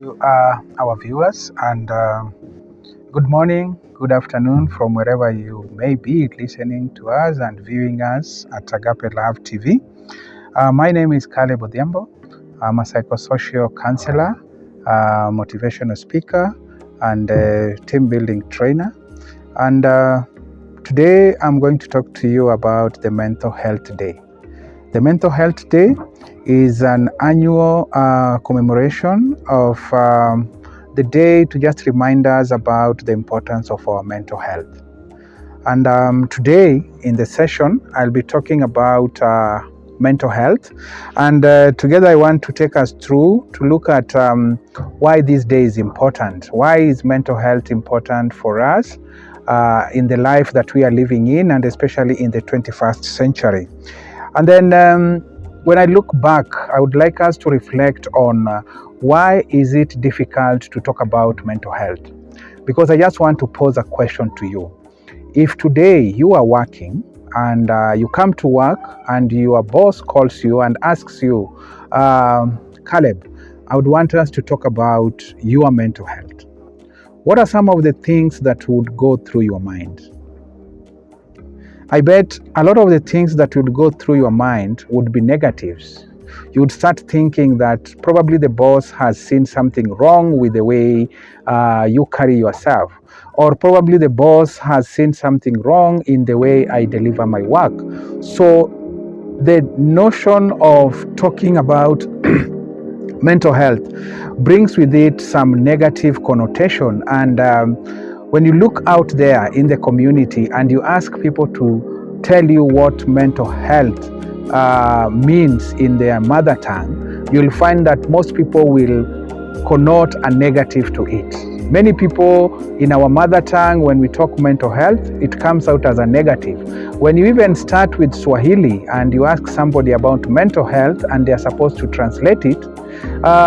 Our viewers, and good morning, good afternoon from wherever you may be listening to us and viewing us at Agape Love TV. My name is Caleb Odhiambo. I'm a psychosocial counselor, motivational speaker, and team building trainer. And today I'm going to talk to you about the Mental Health Day. The Mental Health Day is an annual commemoration of the day to just remind us about the importance of our mental health. And today in the session, I'll be talking about mental health. And together I want to take us through to look at why this day is important. Why is mental health important for us in the life that we are living in, and especially in the 21st century? And then when I look back, I would like us to reflect on why is it difficult to talk about mental health? Because I just want to pose a question to you. If today you are working and you come to work and your boss calls you and asks you, Caleb, I would want us to talk about your mental health. What are some of the things that would go through your mind? I bet a lot of the things that would go through your mind would be negatives. You would start thinking that probably the boss has seen something wrong with the way you carry yourself, or probably the boss has seen something wrong in the way I deliver my work. So the notion of talking about mental health brings with it some negative connotation, and when you look out there in the community and you ask people to tell you what mental health means in their mother tongue, you'll find that most people will connote a negative to it. Many people in our mother tongue, when we talk mental health, it comes out as a negative. When you even start with Swahili and you ask somebody about mental health and they're supposed to translate it,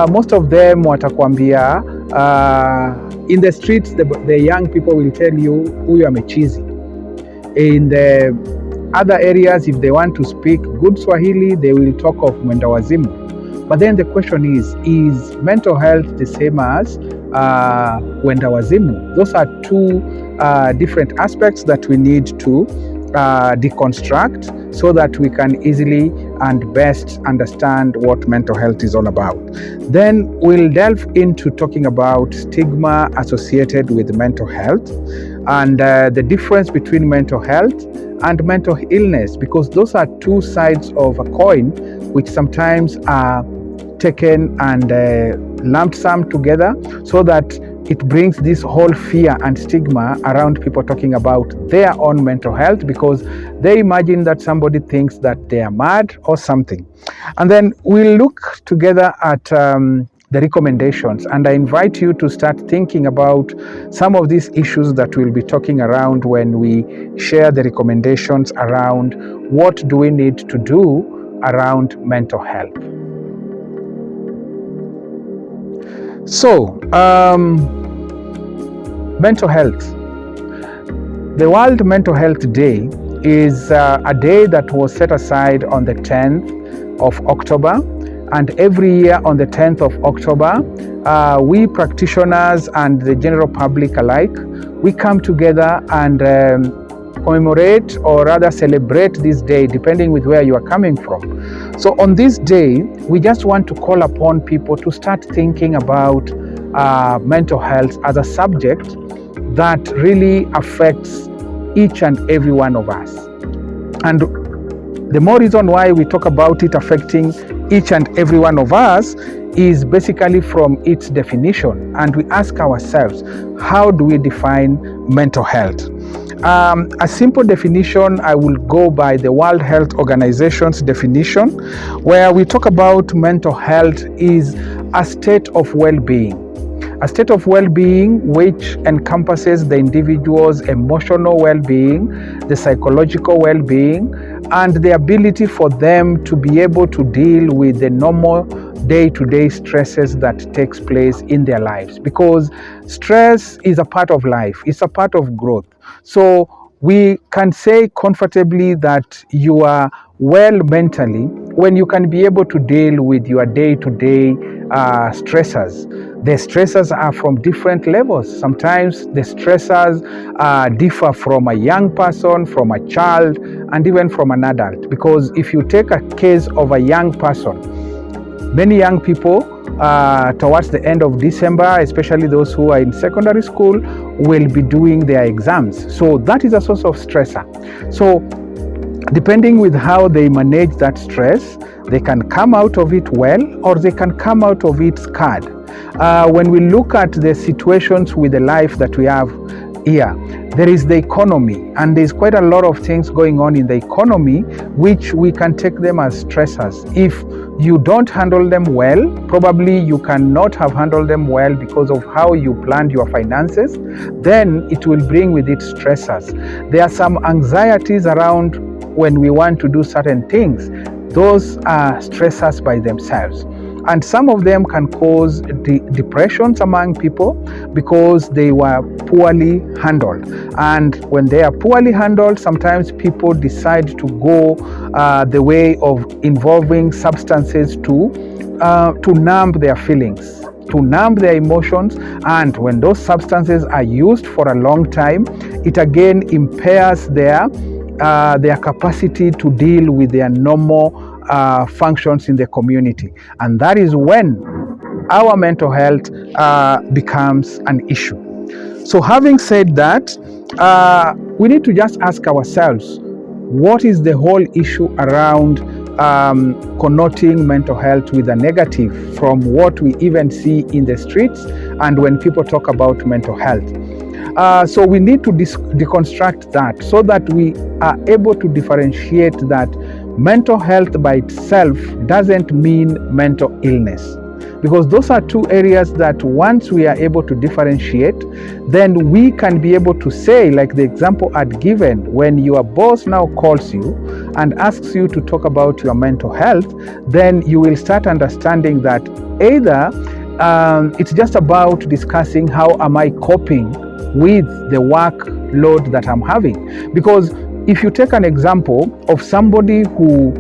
most of them watakwambia, in the streets, the young people will tell you, huyu amechizi. In the other areas, if they want to speak good Swahili, they will talk of mwenda wazimu. But then the question is mental health the same as mwenda wazimu? Those are two different aspects that we need to deconstruct so that we can easily and best understand what mental health is all about. Then we'll delve into talking about stigma associated with mental health and the difference between mental health and mental illness, because those are two sides of a coin which sometimes are taken and lumped sum together, so that it brings this whole fear and stigma around people talking about their own mental health, because they imagine that somebody thinks that they are mad or something. And then we'll look together at the recommendations, and I invite you to start thinking about some of these issues that we'll be talking around when we share the recommendations around what do we need to do around mental health. So, mental health. The World Mental Health Day is a day that was set aside on the 10th of October. And every year on the 10th of October, we practitioners and the general public alike, we come together and commemorate, or rather celebrate this day, depending with where you are coming from. So on this day, we just want to call upon people to start thinking about mental health as a subject that really affects each and every one of us. And the more reason why we talk about it affecting each and every one of us is basically from its definition. And we ask ourselves, how do we define mental health? A simple definition, I will go by the World Health Organization's definition, where we talk about mental health is a state of well-being. A state of well-being which encompasses the individual's emotional well-being, the psychological well-being, and the ability for them to be able to deal with the normal day-to-day stresses that takes place in their lives. Because stress is a part of life, it's a part of growth. So we can say comfortably that you are well mentally when you can be able to deal with your day-to-day stressors. The stressors are from different levels. Sometimes the stressors differ from a young person, from a child, and even from an adult. Because if you take a case of a young person, many young people towards the end of December, especially those who are in secondary school, will be doing their exams. So that is a source of stressor. So depending with how they manage that stress, they can come out of it well, or they can come out of it scarred. When we look at the situations with the life that we have here, there is the economy, and there's quite a lot of things going on in the economy which we can take them as stressors. If you don't handle them well, probably you cannot have handled them well because of how you planned your finances, then it will bring with it stressors. There are some anxieties around when we want to do certain things. Those are stressors by themselves. And some of them can cause depressions among people because they were poorly handled. And when they are poorly handled, sometimes people decide to go the way of involving substances to numb their feelings, to numb their emotions. And when those substances are used for a long time, it again impairs their capacity to deal with their normal functions in the community. And that is when our mental health becomes an issue. So having said that, we need to just ask ourselves, what is the whole issue around connoting mental health with a negative from what we even see in the streets and when people talk about mental health? So we need to deconstruct that so that we are able to differentiate that mental health by itself doesn't mean mental illness. Because those are two areas that once we are able to differentiate, then we can be able to say, like the example I'd given, when your boss now calls you and asks you to talk about your mental health, then you will start understanding that either it's just about discussing how am I coping with the workload that I'm having. Because if you take an example of somebody who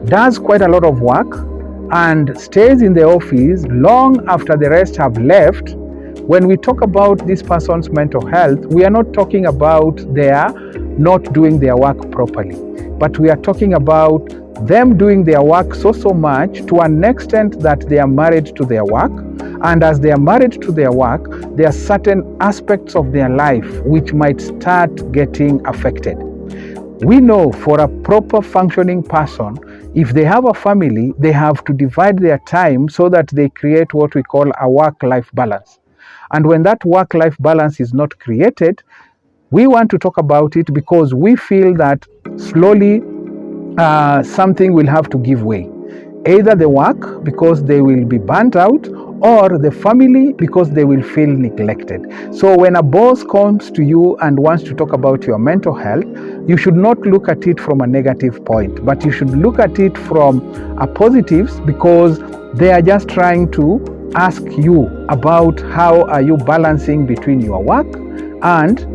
does quite a lot of work and stays in the office long after the rest have left, when we talk about this person's mental health, we are not talking about their not doing their work properly, but we are talking about them doing their work so much to an extent that they are married to their work. And as they are married to their work, there are certain aspects of their life which might start getting affected. We know for a proper functioning person, if they have a family, they have to divide their time so that they create what we call a work-life balance. And when that work-life balance is not created, we want to talk about it because we feel that slowly something will have to give way. Either the work, because they will be burnt out, or the family, because they will feel neglected. So when a boss comes to you and wants to talk about your mental health, you should not look at it from a negative point, but you should look at it from a positives, because they are just trying to ask you about how are you balancing between your work and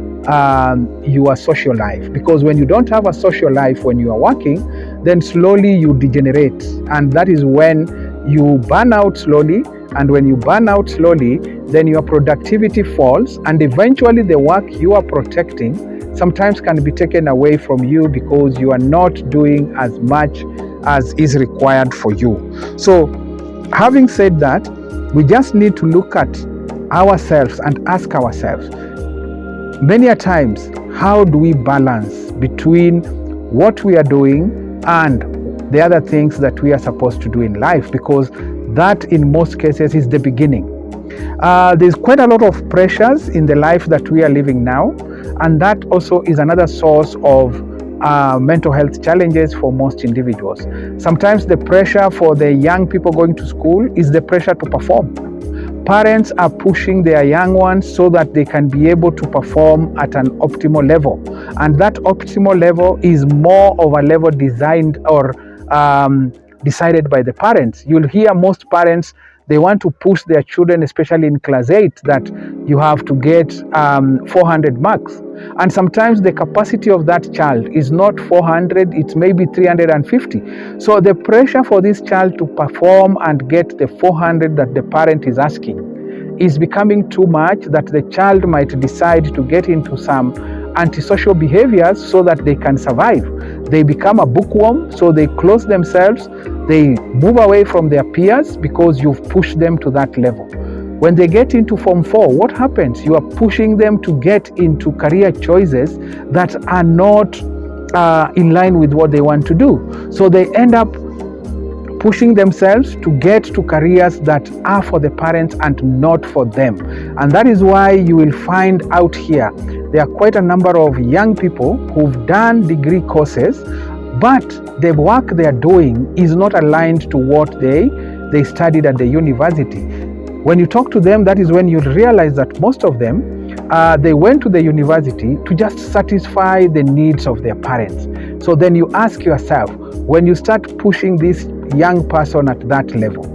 your social life. Because when you don't have a social life when you are working, then slowly you degenerate, and that is when you burn out slowly. And when you burn out slowly, then your productivity falls, and eventually the work you are protecting sometimes can be taken away from you because you are not doing as much as is required for you. So having said that, we just need to look at ourselves and ask ourselves, many a times, how do we balance between what we are doing and the other things that we are supposed to do in life? Because that in most cases is the beginning. There's quite a lot of pressures in the life that we are living now, and that also is another source of mental health challenges for most individuals. Sometimes the pressure for the young people going to school is the pressure to perform. Parents are pushing their young ones so that they can be able to perform at an optimal level, and that optimal level is more of a level designed or decided by the parents. You'll hear most parents, they want to push their children, especially in class 8, that you have to get 400 marks. And sometimes the capacity of that child is not 400, it's maybe 350. So the pressure for this child to perform and get the 400 that the parent is asking is becoming too much that the child might decide to get into some antisocial behaviors so that they can survive. They become a bookworm, so they close themselves, they move away from their peers because you've pushed them to that level. When they get into Form 4, what happens? You are pushing them to get into career choices that are not in line with what they want to do. So they end up pushing themselves to get to careers that are for the parents and not for them. And that is why you will find out here, there are quite a number of young people who've done degree courses, but the work they are doing is not aligned to what they studied at the university. When you talk to them, that is when you realize that most of them, they went to the university to just satisfy the needs of their parents. So then you ask yourself, when you start pushing this young person at that level,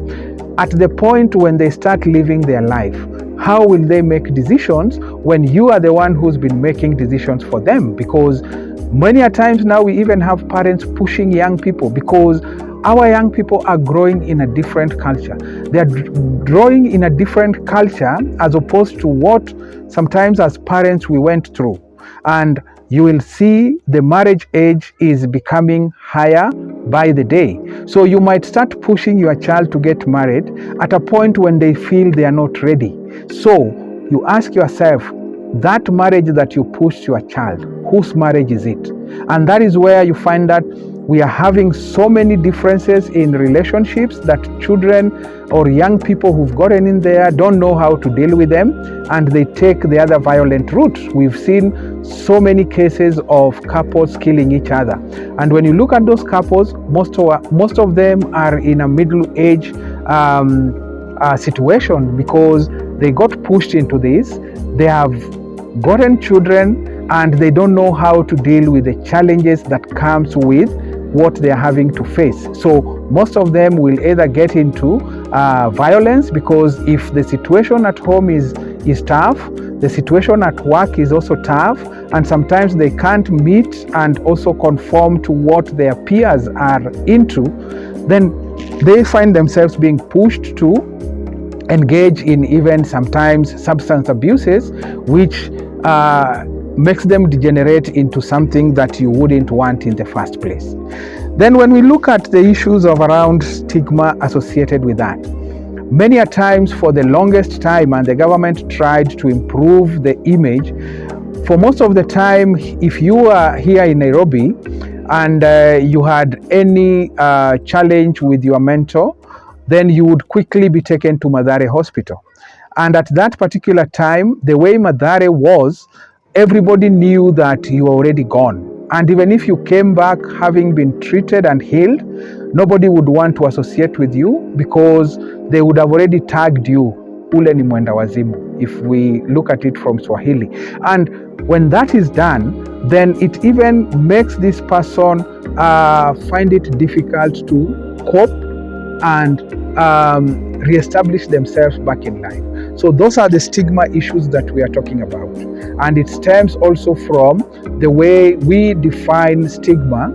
at the point when they start living their life, how will they make decisions when you are the one who's been making decisions for them? Because many a times now we even have parents pushing young people because our young people are growing in a different culture. They are growing in a different culture as opposed to what sometimes as parents we went through. And you will see the marriage age is becoming higher by the day. So you might start pushing your child to get married at a point when they feel they are not ready. So you ask yourself, that marriage that you pushed your child, whose marriage is it? And that is where you find that we are having so many differences in relationships that children or young people who've gotten in there don't know how to deal with them, and they take the other violent route. We've seen so many cases of couples killing each other. And when you look at those couples, most of them are in a middle age situation because they got pushed into this. They have gotten children and they don't know how to deal with the challenges that comes with what they are having to face. So most of them will either get into violence, because if the situation at home is tough, the situation at work is also tough, and sometimes they can't meet and also conform to what their peers are into, then they find themselves being pushed to engage in even sometimes substance abuses, which makes them degenerate into something that you wouldn't want in the first place. Then when we look at the issues of around stigma associated with that, many a times for the longest time, and the government tried to improve the image, for most of the time, if you are here in Nairobi and you had any challenge with your mentor, then you would quickly be taken to Mathare Hospital. And at that particular time, the way Mathare was, everybody knew that you were already gone. And even if you came back having been treated and healed, nobody would want to associate with you because they would have already tagged you, ule ni mwenda wazimu, if we look at it from Swahili. And when that is done, then it even makes this person find it difficult to cope and reestablish themselves back in life. So those are the stigma issues that we are talking about. And it stems also from the way we define stigma.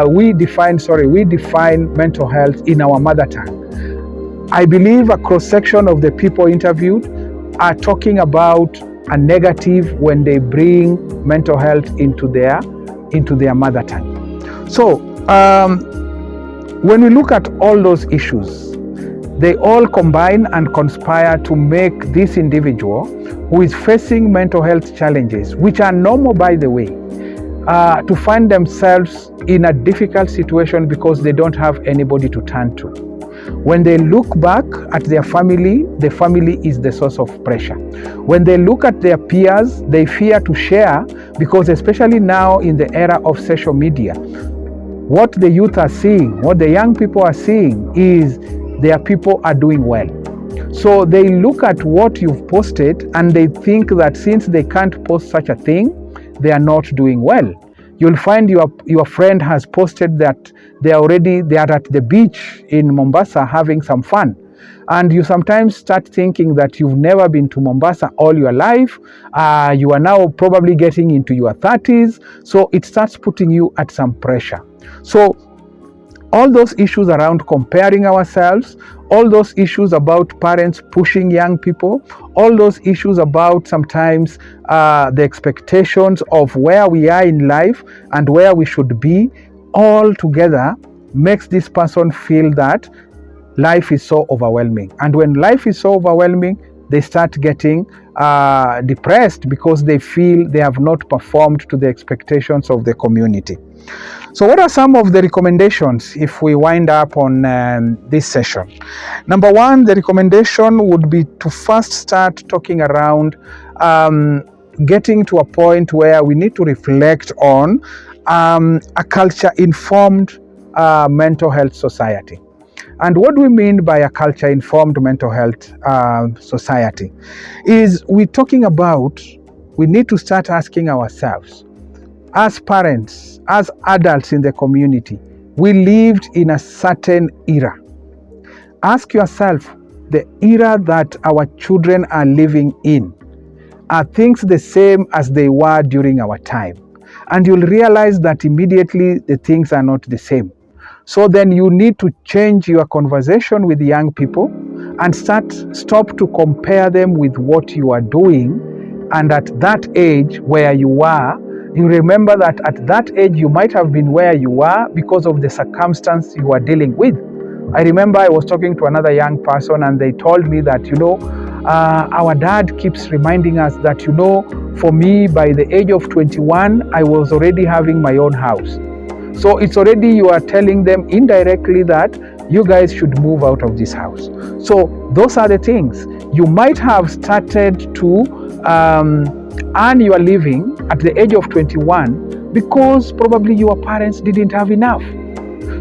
We define mental health in our mother tongue. I believe a cross-section of the people interviewed are talking about a negative when they bring mental health into their mother tongue. So when we look at all those issues, they all combine and conspire to make this individual who is facing mental health challenges, which are normal by the way, to find themselves in a difficult situation because they don't have anybody to turn to. When they look back at their family, the family is the source of pressure. When they look at their peers, they fear to share because, especially now in the era of social media, what the youth are seeing, what the young people are seeing is their people are doing well. So they look at what you've posted and they think that since they can't post such a thing, they are not doing well. You'll find your friend has posted that they are at the beach in Mombasa having some fun. And you sometimes start thinking that you've never been to Mombasa all your life. You are now probably getting into your 30s. So it starts putting you at some pressure. So all those issues around comparing ourselves all those issues about parents pushing young people, all those issues about sometimes the expectations of where we are in life and where we should be, all together makes this person feel that life is so overwhelming. And when life is so overwhelming, they start getting depressed because they feel they have not performed to the expectations of the community. So what are some of the recommendations if we wind up on this session? Number one, the recommendation would be to first start talking around getting to a point where we need to reflect on a culture-informed mental health society. And what do we mean by a culture-informed mental health society? Is we're talking about, we need to start asking ourselves, as parents, as adults in the community, we lived in a certain era. Ask yourself, the era that our children are living in, are things the same as they were during our time? And you'll realize that immediately the things are not the same. So then you need to change your conversation with young people and stop to compare them with what you are doing. And at that age where you are, you remember that at that age you might have been where you are because of the circumstance you are dealing with. I remember I was talking to another young person and they told me that, our dad keeps reminding us that, for me, by the age of 21, I was already having my own house. So it's already, you are telling them indirectly that you guys should move out of this house. So those are the things. You might have started to earn your living at the age of 21 because probably your parents didn't have enough.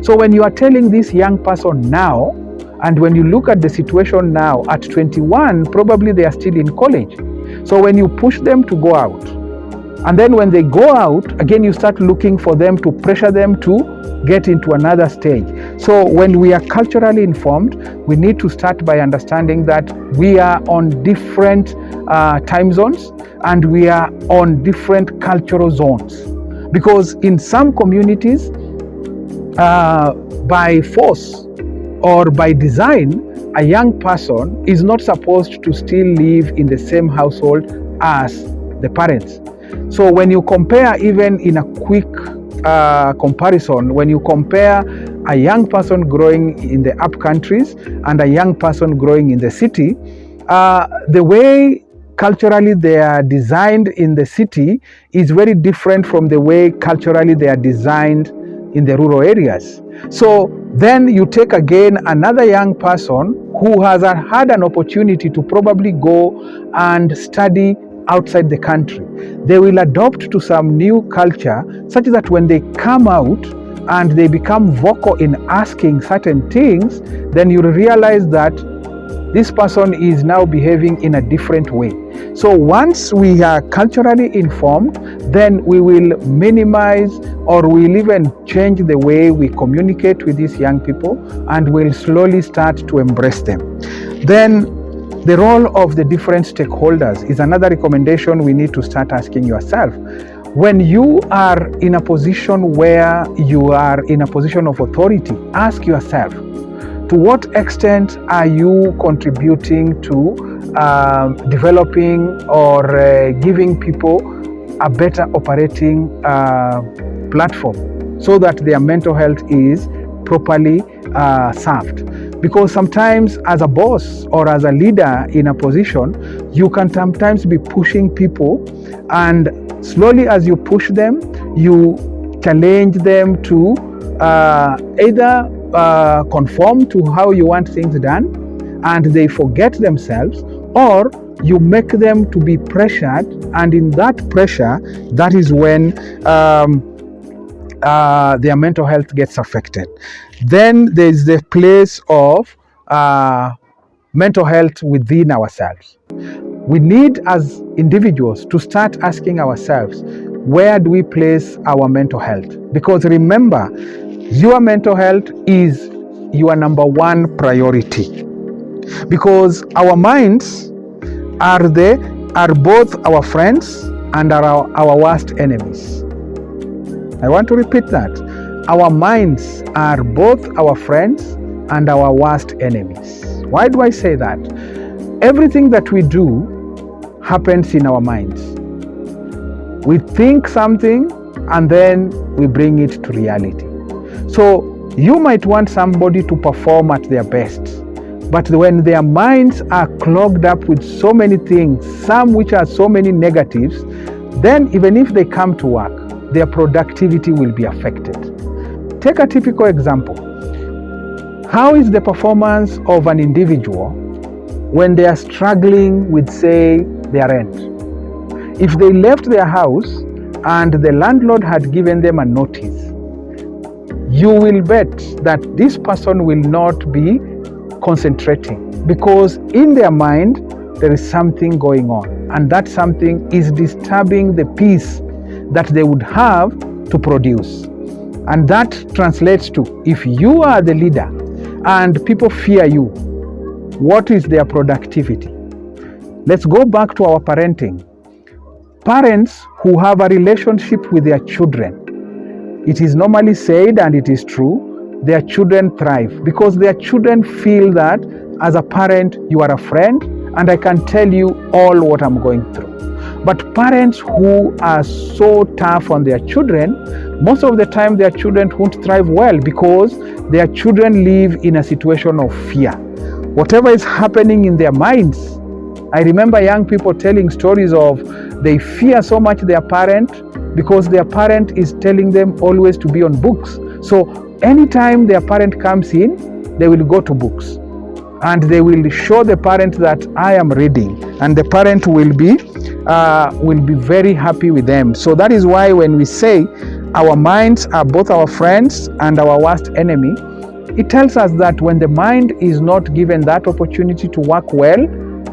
So when you are telling this young person now, and when you look at the situation now at 21, probably they are still in college. So when you push them to go out, and then when they go out, again you start looking for them to pressure them to get into another stage. So when we are culturally informed, we need to start by understanding that we are on different time zones and we are on different cultural zones. Because in some communities, by force or by design, a young person is not supposed to still live in the same household as the parents. So when you compare, even in a quick comparison, when you compare a young person growing in the up countries and a young person growing in the city, the way culturally they are designed in the city is very different from the way culturally they are designed in the rural areas. So then you take again another young person who has had an opportunity to probably go and study outside the country. They will adopt to some new culture such that when they come out and they become vocal in asking certain things, then you realize that this person is now behaving in a different way. So once we are culturally informed, then we will minimize or we'll even change the way we communicate with these young people and we'll slowly start to embrace them. Then the role of the different stakeholders is another recommendation we need to start asking yourself. When you are in a position where you are in a position of authority, ask yourself, to what extent are you contributing to developing or giving people a better operating platform so that their mental health is properly served? Because sometimes as a boss or as a leader in a position, you can sometimes be pushing people, and slowly as you push them, you challenge them to either conform to how you want things done and they forget themselves, or you make them to be pressured, and in that pressure, that is when their mental health gets affected. Then there is the place of mental health within ourselves. We need as individuals to start asking ourselves, where do we place our mental health? Because remember, your mental health is your number one priority. Because our minds are both our friends and our worst enemies. I want to repeat that. Our minds are both our friends and our worst enemies. Why do I say that? Everything that we do happens in our minds. We think something and then we bring it to reality. So you might want somebody to perform at their best, but when their minds are clogged up with so many things, some which are so many negatives, then even if they come to work, their productivity will be affected. Take a typical example. How is the performance of an individual when they are struggling with, say, their rent? If they left their house and the landlord had given them a notice, you will bet that this person will not be concentrating, because in their mind there is something going on, and that something is disturbing the peace that they would have to produce. And that translates to, if you are the leader and people fear you, what is their productivity? Let's go back to our parenting. Parents who have a relationship with their children, it is normally said, and it is true, their children thrive because their children feel that as a parent you are a friend and I can tell you all what I'm going through. But parents who are so tough on their children, most of the time their children won't thrive well because their children live in a situation of fear. Whatever is happening in their minds. I remember young people telling stories of they fear so much their parent because their parent is telling them always to be on books. So anytime their parent comes in, they will go to books. And they will show the parent that I am reading, and the parent will be very happy with them. So that is why when we say our minds are both our friends and our worst enemy, it tells us that when the mind is not given that opportunity to work well,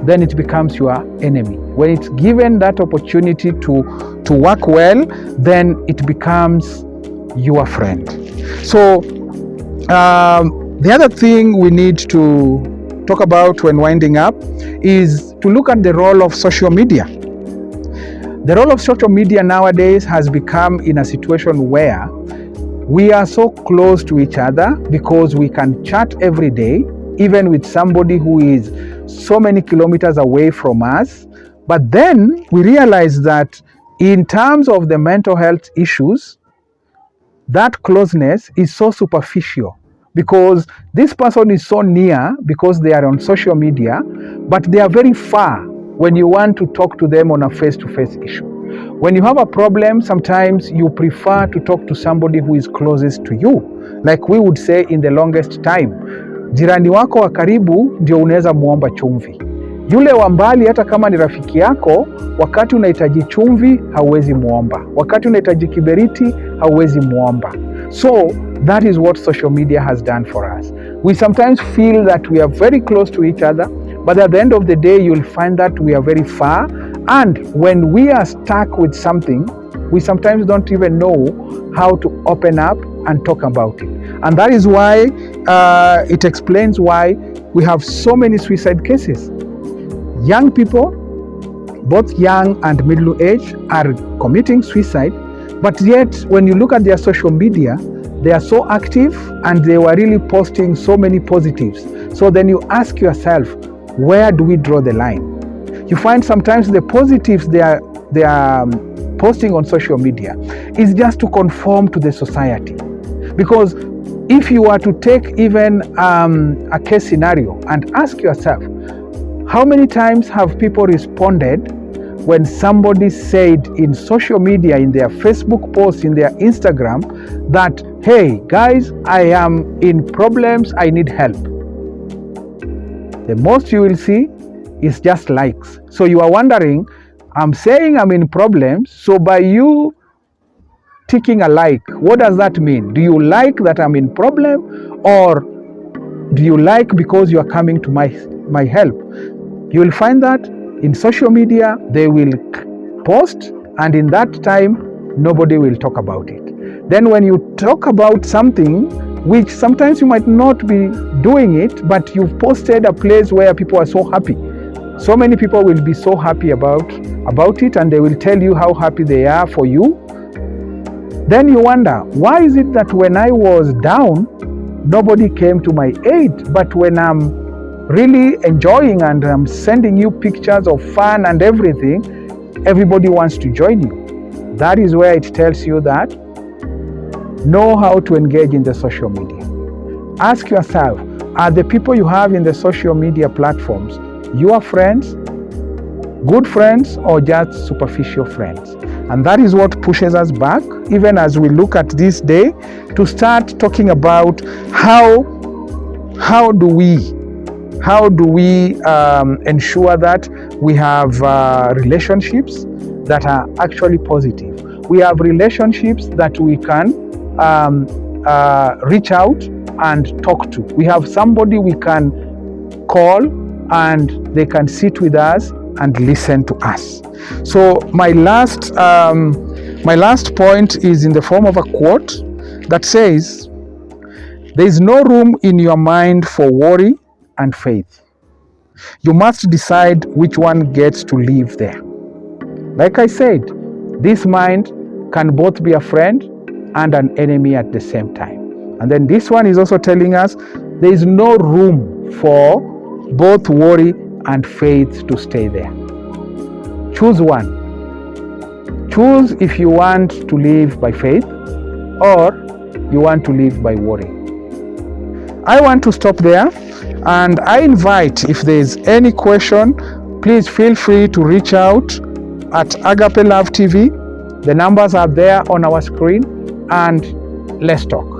then it becomes your enemy. When it's given that opportunity to work well, then it becomes your friend. So the other thing we need to talk about when winding up is to look at the role of social media. The role of social media nowadays has become in a situation where we are so close to each other because we can chat every day, even with somebody who is so many kilometers away from us. But then we realize that in terms of the mental health issues, that closeness is so superficial, because this person is so near because they are on social media, but they are very far when you want to talk to them on a face-to-face issue. When you have a problem, sometimes you prefer to talk to somebody who is closest to you. Like we would say in the longest time, jirani wako wa karibu ndio unaweza muomba chumvi. Yule wa mbali hata kama ni rafiki yako, wakati unahitaji chumvi hauwezi muomba. Wakati unahitaji kiberiti hauwezi muomba. So that is what social media has done for us. We sometimes feel that we are very close to each other, but at the end of the day, you'll find that we are very far. And when we are stuck with something, we sometimes don't even know how to open up and talk about it. And that is why it explains why we have so many suicide cases. Young people, both young and middle age, are committing suicide, but yet when you look at their social media, they are so active and they were really posting so many positives. So then you ask yourself, where do we draw the line? You find sometimes the positives they are posting on social media is just to conform to the society. Because if you were to take even a case scenario and ask yourself, how many times have people responded when somebody said in social media, in their Facebook posts, in their Instagram, that, hey guys, I am in problems, I need help? The most you will see is just likes. So you are wondering, I'm saying I'm in problems, so by you ticking a like, what does that mean? Do you like that I'm in problem, or do you like because you are coming to my help? You will find that in social media they will post, and in that time nobody will talk about it. Then when you talk about something which sometimes you might not be doing it, but you've posted a place where people are so happy, so many people will be so happy about it, and they will tell you how happy they are for you. Then you wonder, why is it that when I was down, nobody came to my aid. But when I'm really enjoying and I'm sending you pictures of fun and everything, everybody wants to join you. That is where it tells you that know how to engage in the social media. Ask yourself, are the people you have in the social media platforms your friends, good friends, or just superficial friends? And that is what pushes us back, even as we look at this day, to start talking about how do we ensure that we have relationships that are actually positive. We have relationships that we can reach out and talk to. We have somebody we can call and they can sit with us and listen to us. So my last point is in the form of a quote that says, "There is no room in your mind for worry and faith. You must decide which one gets to live there." Like I said, this mind can both be a friend and an enemy at the same time. And then this one is also telling us there is no room for both worry and faith to stay there. Choose one. Choose if you want to live by faith or you want to live by worry. I want to stop there, and I invite, if there is any question, please feel free to reach out at Agape Love TV. The numbers are there on our screen, and let's talk.